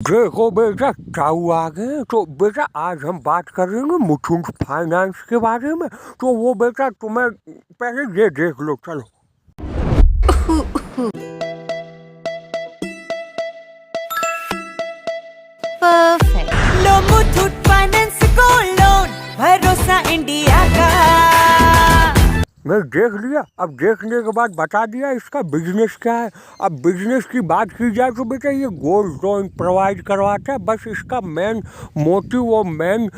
देखो बेटा, चाऊ आ गए। तो बेटा आज हम बात करेंगे मुथूट फाइनेंस के बारे में। तो वो बेटा तुम्हें पहले ये देख लो, चलो। परफेक्ट। लो मुथूट फाइनेंस गोल्ड लोन, भरोसा इंडिया का। मैं देख लिया। अब देखने के बाद बता दिया इसका बिजनेस क्या है। अब बिजनेस की बात की जाए तो बेटा ये गोल्ड लोन प्रोवाइड करवाता है। बस इसका मेन मोटिव और मेन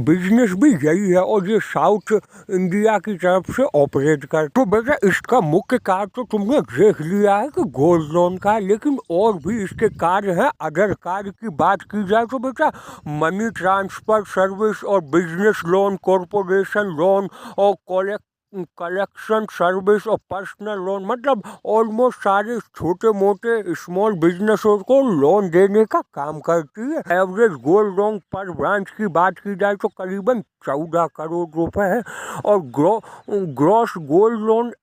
बिजनेस भी यही है, और ये साउथ इंडिया की तरफ से ऑपरेट कर। तो बेटा इसका मुख्य कार्य तो तुमने देख लिया है कि गोल्ड लोन का है, लेकिन और भी इसके कार्य हैं। अदर कार्य की बात की जाए तो बेटा मनी ट्रांसफर सर्विस और बिजनेस लोन, कॉरपोरेशन लोन और कलेक्शन सर्विस और पर्सनल लोन, मतलब ऑलमोस्ट सारे छोटे मोटे स्मॉल बिजनेसों को लोन देने का काम करती है। एवरेज गोल्ड लोन पर ब्रांच की बात की जाए तो करीबन 14 करोड़ रुपए है। और ग्रॉस गोल्ड लोन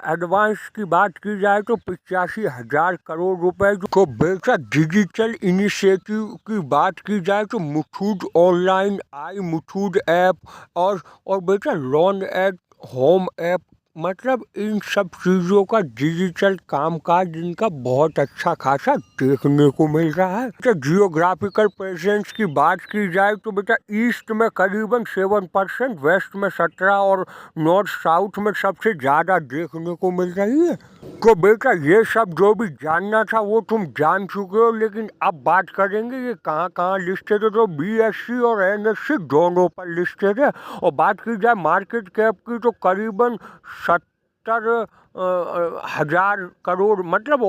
एडवांस की बात की जाए तो 85,000 करोड़ रुपए। तो बेटा डिजिटल इनिशिएटिव की बात की जाए तो मुथूट ऑनलाइन, आई मुथूट ऐप और बेटा लोन एट होम ऐप, मतलब इन सब चीज़ों का डिजिटल कामकाज इनका बहुत अच्छा खासा देखने को मिल रहा है। तो जियोग्राफिकल प्रेजेंस की बात की जाए तो बेटा ईस्ट में करीबन 7%, वेस्ट में 17% और नॉर्थ साउथ में सबसे ज़्यादा देखने को मिल रही है। तो बेटा ये सब जो भी जानना था वो तुम जान चुके हो, लेकिन अब बात करेंगे ये कहाँ कहाँ लिस्टेड है। तो BSE और NSE दोनों पर लिस्टेड है। और बात की जाए मार्केट कैप की तो करीबन 70,000 करोड़, मतलब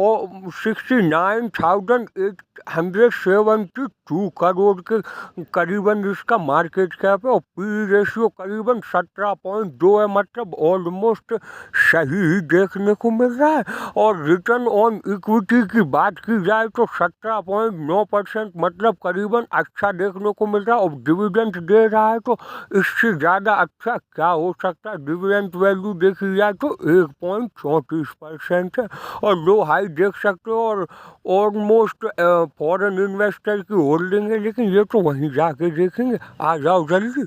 69,872 करोड़ के करीबन इसका मार्केट कैप है। और पी रेशियो करीबन 17.2 है, मतलब ऑलमोस्ट सही ही देखने को मिल रहा है। और रिटर्न ऑन इक्विटी की बात की जाए तो 17.9%, मतलब करीबन अच्छा देखने को मिल रहा है। और डिविडेंड दे रहा है तो इससे ज़्यादा अच्छा क्या हो सकता है। डिविडेंड वैल्यू देखी जाए तो 1.34% है। और लो हाई देख सकते हो। और ऑलमोस्ट फॉरेन इन्वेस्टर की होल्डिंग है, लेकिन ये तो वहीं जाके देखेंगे। आ जाओ जल्दी।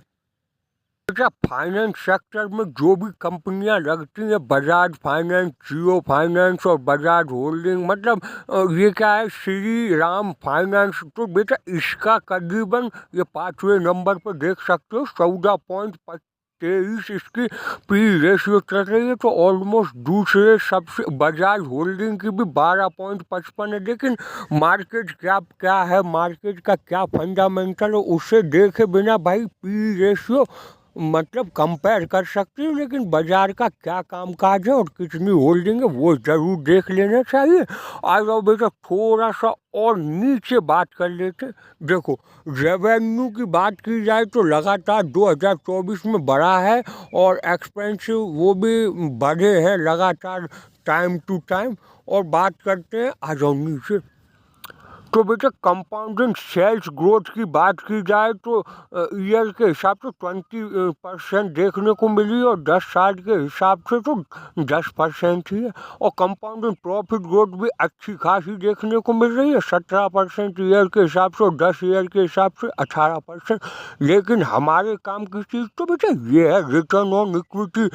अच्छा, फाइनेंस सेक्टर में जो भी कंपनियां लगती हैं, बजाज फाइनेंस, जियो फाइनेंस और बजाज होल्डिंग, मतलब ये क्या है, श्री राम फाइनेंस, तो बेटा इसका करीबन ये 5वें नंबर पर देख सकते हो। 14.23 इसकी पी रेशियो चल रही है। तो ऑलमोस्ट दूसरे सबसे बजाज होल्डिंग की भी 12.55 है। लेकिन मार्केट क्या है, मार्केट का क्या फंडामेंटल है, उसे देखे बिना भाई पी रेशियो मतलब कंपेयर कर सकती हूँ, लेकिन बाजार का क्या कामकाज है और कितनी होल्डिंग है वो जरूर देख लेना चाहिए। आ जाओ बेटा थोड़ा सा और नीचे बात कर लेते। देखो रेवेन्यू की बात की जाए तो लगातार 2024 में बढ़ा है, और एक्सपेंसिव वो भी बढ़े हैं लगातार टाइम टू टाइम। और बात करते हैं, आ जाओ नीचे। तो बेटा कंपाउंडिंग सेल्स ग्रोथ की बात की जाए तो ईयर के हिसाब से 20% देखने को मिली, और 10 साल के हिसाब से तो 10% ही है। और कंपाउंडिंग प्रॉफिट ग्रोथ भी अच्छी खासी देखने को मिल रही है, 17% ईयर के हिसाब से, और 10 ईयर के हिसाब से 18%। लेकिन हमारे काम की चीज़ तो बेटा ये है, रिटर्न ऑन इक्विटी।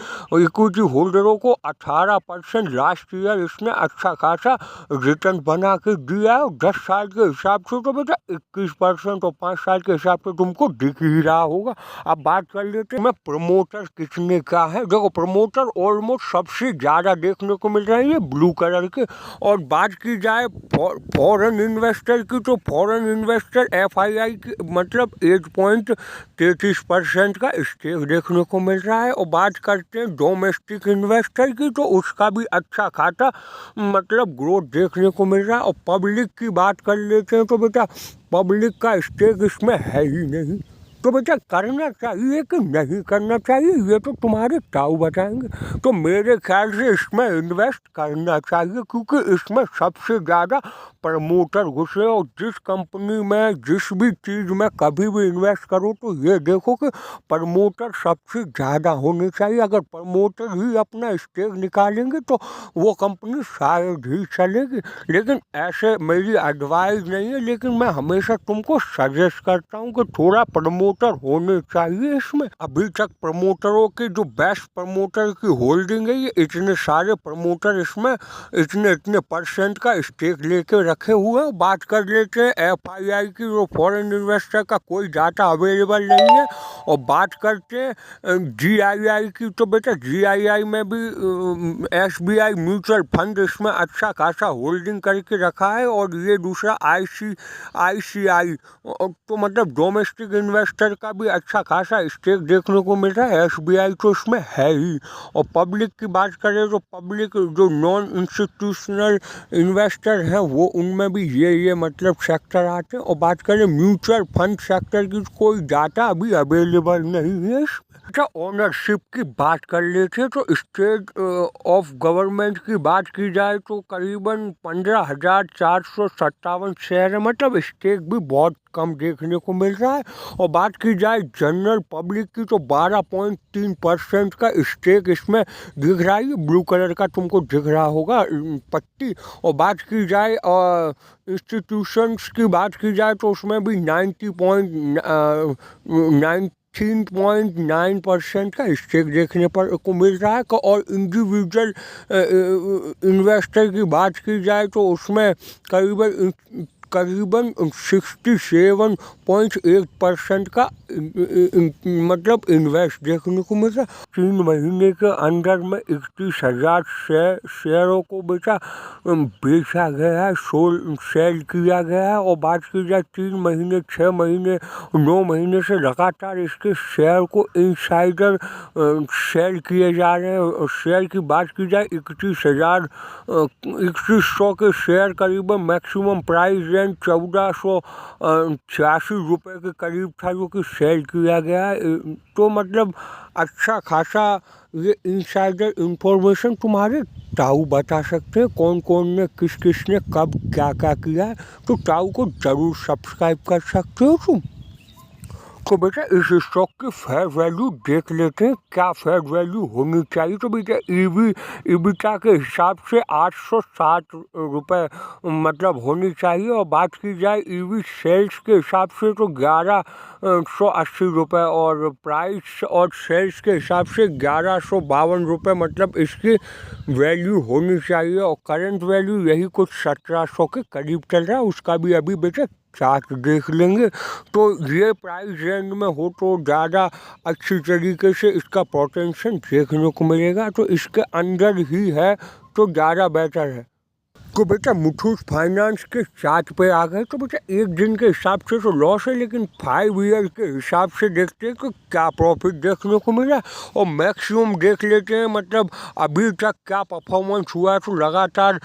इक्विटी होल्डरों को 18% लास्ट ईयर इसने अच्छा खासा रिटर्न बना के दिया है। 10 साल के हिसाब से तो बेटा 21%, और 5 साल के हिसाब से तुमको दिख ही रहा होगा। अब बात कर लेते हैं प्रमोटर कितने का है। देखो प्रमोटर ऑलमोस्ट सबसे ज़्यादा देखने को मिल रही है ब्लू कलर के। और बात की जाए फॉरेन इन्वेस्टर की तो फॉरेन इन्वेस्टर FII की मतलब 8.33% का स्टेक देखने को मिल रहा है। और बात करते हैं डोमेस्टिक इन्वेस्टर की तो उसका भी अच्छा खाता मतलब ग्रोथ देखने को मिल रहा है। और पब्लिक की बात कर लेते हैं तो बेटा पब्लिक का स्टेक इसमें है ही नहीं। तो बेटा करना चाहिए कि नहीं करना चाहिए ये तो तुम्हारे ताऊ बताएंगे। तो मेरे ख्याल से इसमें इन्वेस्ट करना चाहिए, क्योंकि इसमें सबसे ज़्यादा प्रमोटर घुसे और जिस कंपनी में जिस भी चीज़ में कभी भी इन्वेस्ट करो तो ये देखो कि प्रमोटर सबसे ज़्यादा होने चाहिए। अगर प्रमोटर ही अपना स्टेक निकालेंगे तो वो कंपनी शायद ही चलेगी। लेकिन ऐसे मेरी एडवाइस नहीं है, लेकिन मैं हमेशा तुमको सजेस्ट करता हूँ कि थोड़ा प्रमोटर होने चाहिए इसमें। अभी तक प्रमोटरों की जो बेस्ट प्रमोटर की होल्डिंग है, ये इतने सारे प्रमोटर इसमें इतने इतने % का स्टेक लेके रखे हुए हैं। बात कर लेते हैं FII की, जो फॉरेन इन्वेस्टर का कोई डाटा अवेलेबल नहीं है। और बात करते हैं GII की, तो बेटा GII में भी SBI म्यूचुअल फंड इसमें अच्छा खासा होल्डिंग करके रखा है। और ये दूसरा ICICI, तो मतलब डोमेस्टिक इन्वेस्टर का भी अच्छा खासा स्टेक देखने को मिल रहा है। SBI तो इसमें है ही। और पब्लिक की बात करें तो पब्लिक जो नॉन इंस्टीट्यूशनल इन्वेस्टर हैं वो उनमें भी ये मतलब सेक्टर आते हैं। और बात करें म्यूचुअल फंड सेक्टर की, कोई डाटा अभी अवेलेबल नहीं है। अच्छा, ओनरशिप की बात कर लेते हैं तो स्टेट ऑफ गवर्नमेंट की बात की जाए तो करीबन 15,457 शेयर है, मतलब स्टेक भी बहुत कम देखने को मिल रहा है। और बात की जाए जनरल पब्लिक की तो 12.3% का स्टेक इसमें दिख रहा है, ब्लू कलर का तुमको दिख रहा होगा पट्टी। और बात की जाए इंस्टीट्यूशंस की बात की जाए तो उसमें भी 19.9% का स्टेक देखने पर को मिल रहा है। और इंडिविजुअल इन्वेस्टर की बात की जाए तो उसमें करीबन 67.8% का मतलब इन्वेस्ट देखने को मिल रहा है। 3 महीने के अंदर में 31,000 शेयरों को बेचा गया है, सेल किया गया है। और बात की जाए 3 महीने, 6 महीने, 9 महीने से लगातार इसके शेयर को इनसाइडर सेल किए जा रहे हैं। और शेयर की बात की जाए 31,100 के शेयर करीबन मैक्सिमम प्राइस 1486 रुपये के करीब था, जो कि सेल किया गया है। तो मतलब अच्छा खासा ये इनसाइडर इंफॉर्मेशन तुम्हारे ताऊ बता सकते हैं कौन कौन ने किस ने कब क्या क्या किया है। तो ताऊ को ज़रूर सब्सक्राइब कर सकते हो तुम। तो बेटा इस स्टॉक की फेयर वैल्यू देख लेते हैं, क्या फेयर वैल्यू होनी चाहिए। तो बेटा EBITDA के हिसाब से 860 रुपये मतलब होनी चाहिए। और बात की जाए EV सेल्स के हिसाब से तो 1180 रुपये, और प्राइस और सेल्स के हिसाब से 1152 रुपये मतलब इसकी वैल्यू होनी चाहिए। और करंट वैल्यू यही कुछ 1700 के करीब चल रहा है, उसका भी अभी बेटा चार्ट देख लेंगे। तो ये प्राइस रेंज में हो तो ज़्यादा अच्छी तरीके से इसका पोटेंशियल देखने को मिलेगा। तो इसके अंदर ही है तो ज़्यादा बेटर है। तो बेटा मुथूट फाइनेंस के चार्ट पे आ गए तो बेटा एक दिन के हिसाब से तो लॉस है, लेकिन 5 ईयर के हिसाब से देखते हैं कि क्या प्रॉफिट देखने को मिला। और मैक्सिमम देख लेते हैं, मतलब अभी तक क्या परफॉर्मेंस हुआ है। तो लगातार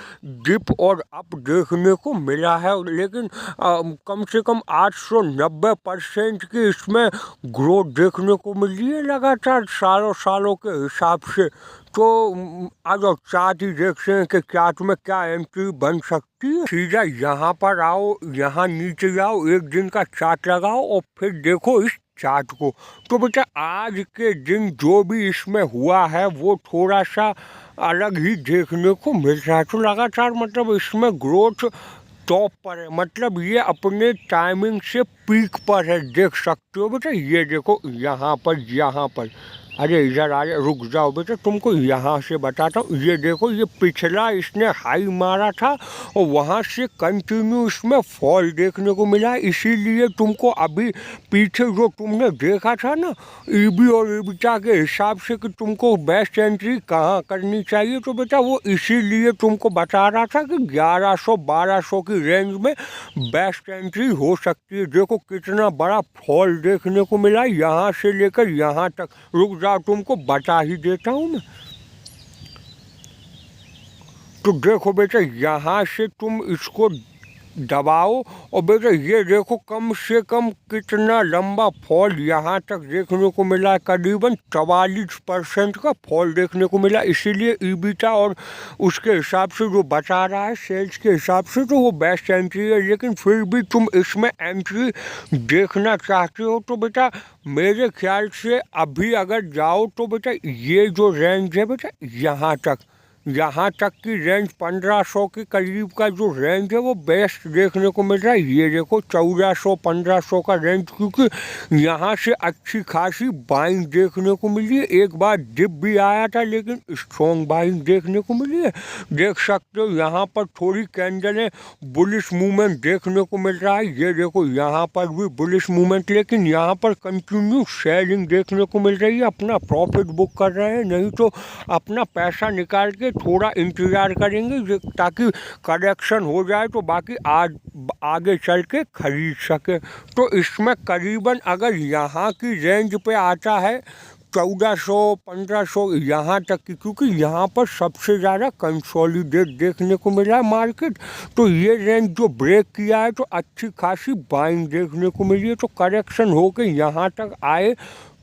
डिप और अप देखने को मिला है, लेकिन कम से कम 890% की इसमें ग्रोथ देखने को मिल रही है लगातार सालों के हिसाब से। तो आज चार्ट ही देखते हैं कि चार्ट में क्या एंट्री बन सकती है। सीधा यहाँ पर आओ, यहाँ नीचे जाओ, एक दिन का चार्ट लगाओ और फिर देखो इस चार्ट को। तो बेटा आज के दिन जो भी इसमें हुआ है वो थोड़ा सा अलग ही देखने को मिल रहा है। तो लगातार मतलब इसमें ग्रोथ टॉप पर है, मतलब ये अपने टाइमिंग से पीक पर है, देख सकते हो बेटा। ये देखो यहाँ पर अरे इधर आ रुक जाओ बेटा, तुमको यहाँ से बताता हूँ। ये देखो, ये पिछला इसने हाई मारा था और वहाँ से कंटिन्यू इसमें फॉल देखने को मिला है। इसीलिए तुमको अभी पीछे जो तुमने देखा था ना EB और EBITDA के हिसाब से कि तुमको बेस्ट एंट्री कहाँ करनी चाहिए, तो बेटा वो इसीलिए तुमको बता रहा था कि 1100-1200 की रेंज में बेस्ट एंट्री हो सकती है। देखो कितना बड़ा फॉल देखने को मिला यहाँ से लेकर यहाँ तक। रुक तुमको बता ही देता हूँ मैं। तो देखो बेटा यहाँ से तुम इसको दबाओ और बेटा ये देखो कम से कम कितना लंबा फॉल यहाँ तक देखने को मिला है, करीबन 44% का फॉल देखने को मिला। इसीलिए ईबीटा और उसके हिसाब से जो बता रहा है सेल्स के हिसाब से तो वो बेस्ट एंट्री है। लेकिन फिर भी तुम इसमें एंट्री देखना चाहते हो तो बेटा मेरे ख्याल से अभी अगर जाओ तो बेटा ये जो रेंज है बेटा यहाँ तक की रेंज 1500 के करीब का जो रेंज है वो बेस्ट देखने को मिल रहा है। ये देखो 1400-1500 का रेंज, क्योंकि यहाँ से अच्छी खासी बाइंग देखने को मिली है। एक बार डिप भी आया था लेकिन स्ट्रॉन्ग बाइंग देखने को मिली है। देख सकते हो यहाँ पर थोड़ी कैंडल है, बुलिश मूवमेंट देखने को मिल रहा है। ये देखो यहाँ पर भी बुलिश मूवमेंट, लेकिन यहाँ पर कंटिन्यू सेलिंग देखने को मिल रही है। अपना प्रॉफिट बुक कर रहे हैं, नहीं तो अपना पैसा निकाल के थोड़ा इंतज़ार करेंगे ताकि करेक्शन हो जाए तो बाकी आज आगे चल के खरीद सके। तो इसमें करीबन अगर यहाँ की रेंज पे आता है 1400-1500 यहाँ तक की, क्योंकि यहाँ पर सबसे ज़्यादा कंसोलिडेट देखने को मिला है मार्केट, तो ये रेंज जो ब्रेक किया है तो अच्छी खासी बाइंग देखने को मिली है। तो करेक्शन होकर यहाँ तक आए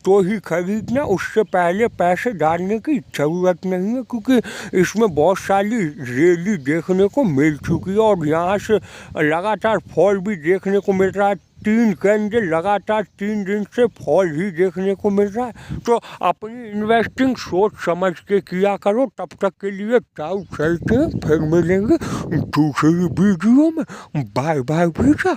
तो ही खरीदना, उससे पहले पैसे डालने की ज़रूरत नहीं है, क्योंकि इसमें बहुत सारी रैली देखने को मिल चुकी है और यहाँ से लगातार फॉल भी देखने को मिल रहा है। 3 कैंडल लगातार 3 दिन से फॉल ही देखने को मिल रहा है। तो अपनी इन्वेस्टिंग सोच समझ के किया करो। तब तक के लिए चाउ चलते हैं, फिर मिलेंगे दूसरी वीडियो में। बाय बाय भैया।